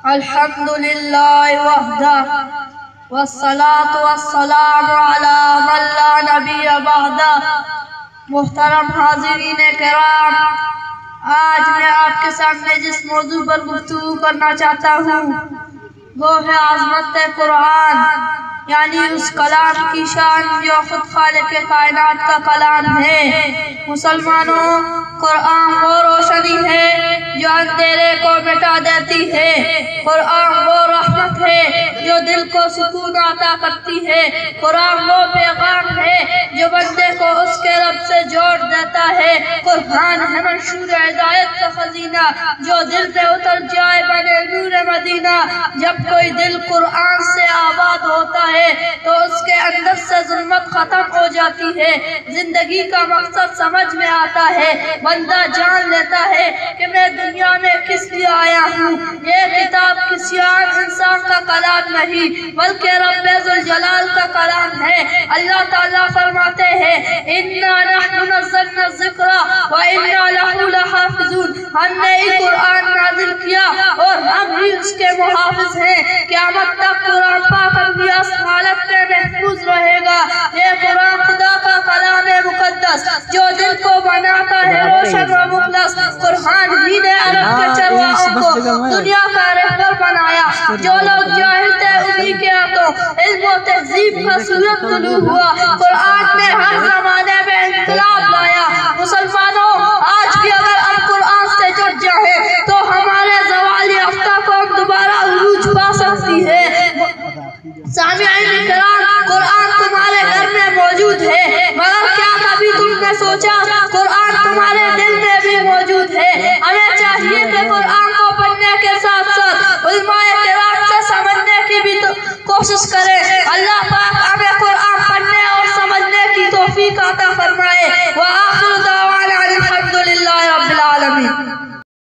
الحمدللہ وحدہ والصلاة والسلام علی من لا نبی بعدہ۔ محترم حاضرین کرام، آج میں آپ کے سامنے جس موضوع پر گفتگو کرنا چاہتا ہوں وہ ہے عظمت قرآن، یعنی اس کلام کی شان جو خود خالق کائنات کا کلام ہے۔ مسلمانوں، قرآن وہ روشنی ہے جو اندھیرے کو مٹا دیتی ہے۔ قرآن وہ رحمت ہے جو دل کو سکون عطا کرتی ہے۔ قرآن وہ پیغام ہے جو بندے کو اس کے رب سے جوڑ دیتا ہے۔ قرآن ہے منشور ہدایت کا خزینہ جو دل پہ اتر جائے بنے نور مدینہ۔ جب کوئی دل قرآن سے آباد ہوتا ہے تو اس کے اندر سے ظلمت ختم ہو جاتی ہے، زندگی کا مقصد سمجھ میں آتا ہے، بندہ جان لیتا ہے کہ میں دنیا میں کس لیے آیا ہوں۔ یہ کتاب کسی عام انسان کا کلام نہیں بلکہ رب ذوالجلال کا کلام ہے۔ اللہ تعالیٰ فرماتے ہیں اِنَّا نَحْنُ نَزَّلْنَا الذِّكْرَ وَإِنَّا لَهُ لَحَافِظُونَ۔ ہم نے یہ قرآن نازل کیا اور ہم ہی اس کے محافظ ہیں۔ قیامت تک قرآن پاک انبیاء حالت میں محفوظ رہے گا۔ یہ قرآن خدا کا کلام مقدس جو دل کو بناتا ہے روشن و مخلص۔ قرآن ہی نے عرب کے چرواہوں کو دنیا کا رہبر بنایا۔ جو لوگ جاہل تھے انہی کے ہاتھوں علم و تہذیب کا سورج طلوع ہوا۔ قرآن نے ہر زمانے میں انقلاب لایا۔ مسلمانوں، آج بھی اگر ہم قرآن سے جڑ جائیں تو ہمارے زوال یافتہ قوم دوبارہ عروج پا سکتی ہے۔ سامعین کرام، قرآن تمہارے گھر میں موجود ہے، مگر کیا کبھی تم نے سوچا قرآن تمہارے دل میں بھی موجود ہے؟ ہمیں چاہیے کہ قرآن کو پڑھنے کے ساتھ ساتھ علماء کرام سے سمجھنے کی بھی کوشش کریں۔